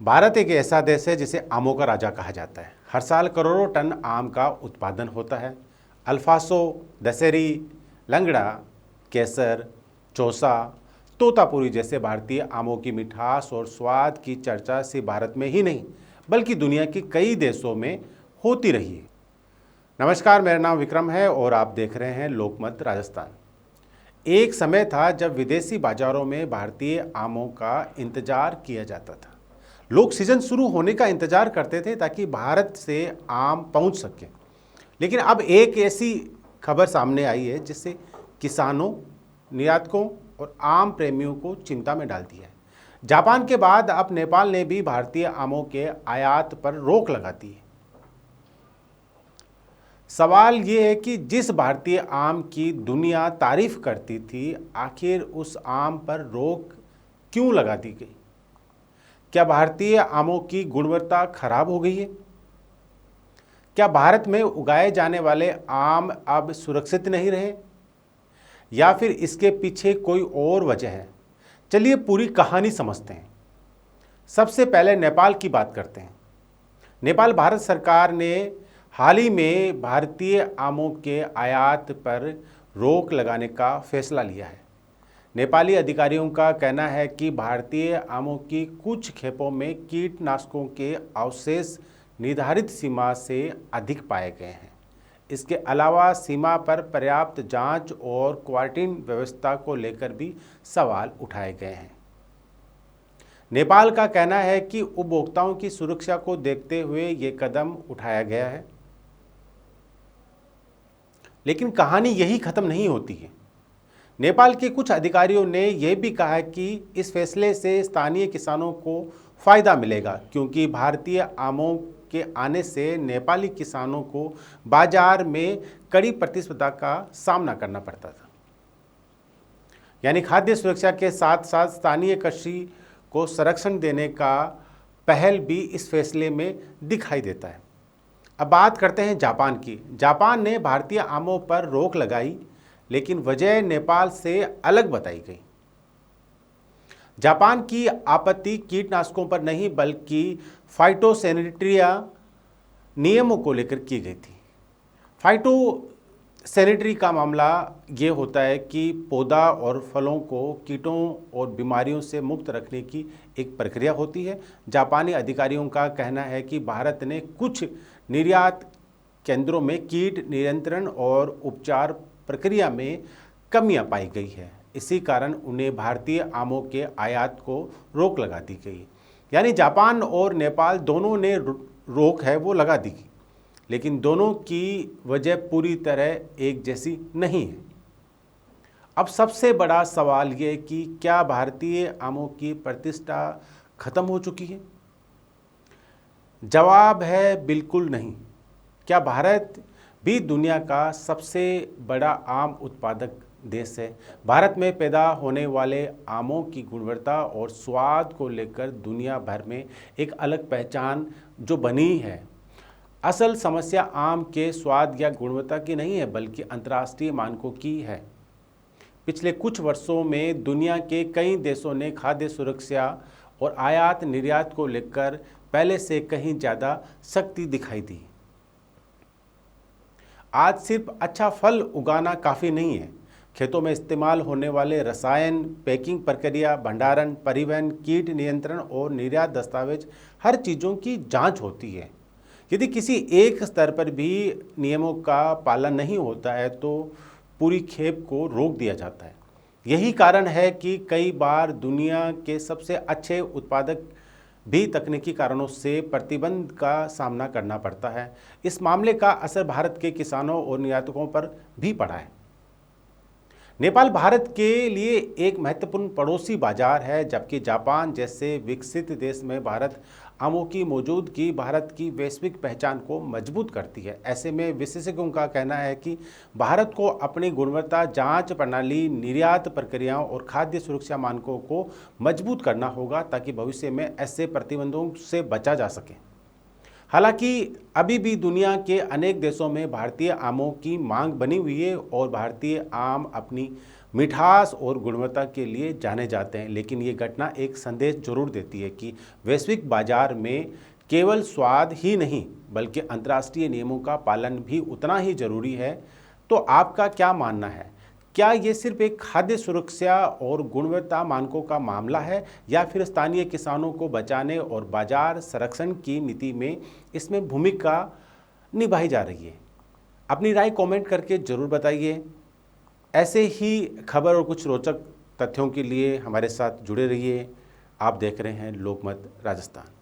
भारत एक ऐसा देश है जिसे आमों का राजा कहा जाता है। हर साल करोड़ों टन आम का उत्पादन होता है। अल्फांसो, दशहरी, लंगड़ा, केसर, चौसा, तोतापुरी जैसे भारतीय आमों की मिठास और स्वाद की चर्चा सिर्फ भारत में ही नहीं बल्कि दुनिया के कई देशों में होती रही है। नमस्कार, मेरा नाम विक्रम है और आप देख रहे हैं लोकमत राजस्थान। एक समय था जब विदेशी बाजारों में भारतीय आमों का इंतजार किया जाता था। लोग सीजन शुरू होने का इंतजार करते थे ताकि भारत से आम पहुंच सके। लेकिन अब एक ऐसी खबर सामने आई है जिससे किसानों, निर्यातकों और आम प्रेमियों को चिंता में डाल दिया है। जापान के बाद अब नेपाल ने भी भारतीय आमों के आयात पर रोक लगा दी है। सवाल ये है कि जिस भारतीय आम की दुनिया तारीफ करती थी, आखिर उस आम पर रोक क्यों लगा दी गई? क्या भारतीय आमों की गुणवत्ता खराब हो गई है? क्या भारत में उगाए जाने वाले आम अब सुरक्षित नहीं रहे, या फिर इसके पीछे कोई और वजह है? चलिए पूरी कहानी समझते हैं। सबसे पहले नेपाल की बात करते हैं। नेपाल भारत सरकार ने हाल ही में भारतीय आमों के आयात पर रोक लगाने का फैसला लिया है। नेपाली अधिकारियों का कहना है कि भारतीय आमों की कुछ खेपों में कीटनाशकों के अवशेष निर्धारित सीमा से अधिक पाए गए हैं। इसके अलावा सीमा पर पर्याप्त जांच और क्वारंटीन व्यवस्था को लेकर भी सवाल उठाए गए हैं। नेपाल का कहना है कि उपभोक्ताओं की सुरक्षा को देखते हुए ये कदम उठाया गया है। लेकिन कहानी यही खत्म नहीं होती है। नेपाल के कुछ अधिकारियों ने यह भी कहा कि इस फैसले से स्थानीय किसानों को फायदा मिलेगा, क्योंकि भारतीय आमों के आने से नेपाली किसानों को बाजार में कड़ी प्रतिस्पर्धा का सामना करना पड़ता था। यानी खाद्य सुरक्षा के साथ साथ स्थानीय कृषि को संरक्षण देने का पहल भी इस फैसले में दिखाई देता है। अब बात करते हैं जापान की। जापान ने भारतीय आमों पर रोक लगाई, लेकिन वजह नेपाल से अलग बताई गई। जापान की आपत्ति कीटनाशकों पर नहीं बल्कि फाइटोसैनिटरी नियमों को लेकर की गई थी। फाइटोसैनिटरी का मामला ये होता है कि पौधा और फलों को कीटों और बीमारियों से मुक्त रखने की एक प्रक्रिया होती है। जापानी अधिकारियों का कहना है कि भारत ने कुछ निर्यात केंद्रों में कीट नियंत्रण और उपचार प्रक्रिया में कमियां पाई गई है। इसी कारण उन्हें भारतीय आमों के आयात को रोक लगा दी गई। यानी जापान और नेपाल दोनों ने रोक है वो लगा दी, लेकिन दोनों की वजह पूरी तरह एक जैसी नहीं है। अब सबसे बड़ा सवाल ये कि क्या भारतीय आमों की प्रतिष्ठा खत्म हो चुकी है? जवाब है बिल्कुल नहीं। क्या भारत भी दुनिया का सबसे बड़ा आम उत्पादक देश है? भारत में पैदा होने वाले आमों की गुणवत्ता और स्वाद को लेकर दुनिया भर में एक अलग पहचान जो बनी है। असल समस्या आम के स्वाद या गुणवत्ता की नहीं है बल्कि अंतर्राष्ट्रीय मानकों की है। पिछले कुछ वर्षों में दुनिया के कई देशों ने खाद्य सुरक्षा और आयात निर्यात को लेकर पहले से कहीं ज़्यादा सख्ती दिखाई दी। आज सिर्फ अच्छा फल उगाना काफ़ी नहीं है। खेतों में इस्तेमाल होने वाले रसायन, पैकिंग प्रक्रिया, भंडारण, परिवहन, कीट नियंत्रण और निर्यात दस्तावेज, हर चीज़ों की जांच होती है। यदि किसी एक स्तर पर भी नियमों का पालन नहीं होता है तो पूरी खेप को रोक दिया जाता है। यही कारण है कि कई बार दुनिया के सबसे अच्छे उत्पादक भी तकनीकी कारणों से प्रतिबंध का सामना करना पड़ता है। इस मामले का असर भारत के किसानों और निर्यातकों पर भी पड़ा है। नेपाल भारत के लिए एक महत्वपूर्ण पड़ोसी बाजार है, जबकि जापान जैसे विकसित देश में भारत आमों की मौजूदगी भारत की वैश्विक पहचान को मजबूत करती है। ऐसे में विशेषज्ञों का कहना है कि भारत को अपनी गुणवत्ता जांच प्रणाली, निर्यात प्रक्रियाओं और खाद्य सुरक्षा मानकों को मजबूत करना होगा ताकि भविष्य में ऐसे प्रतिबंधों से बचा जा सके। हालांकि अभी भी दुनिया के अनेक देशों में भारतीय आमों की मांग बनी हुई है और भारतीय आम अपनी मिठास और गुणवत्ता के लिए जाने जाते हैं। लेकिन ये घटना एक संदेश जरूर देती है कि वैश्विक बाजार में केवल स्वाद ही नहीं बल्कि अंतर्राष्ट्रीय नियमों का पालन भी उतना ही जरूरी है। तो आपका क्या मानना है? क्या ये सिर्फ एक खाद्य सुरक्षा और गुणवत्ता मानकों का मामला है या फिर स्थानीय किसानों को बचाने और बाजार संरक्षण की नीति में इसमें भूमिका निभाई जा रही है? अपनी राय कमेंट करके ज़रूर बताइए। ऐसे ही खबर और कुछ रोचक तथ्यों के लिए हमारे साथ जुड़े रहिए। आप देख रहे हैं लोकमत राजस्थान।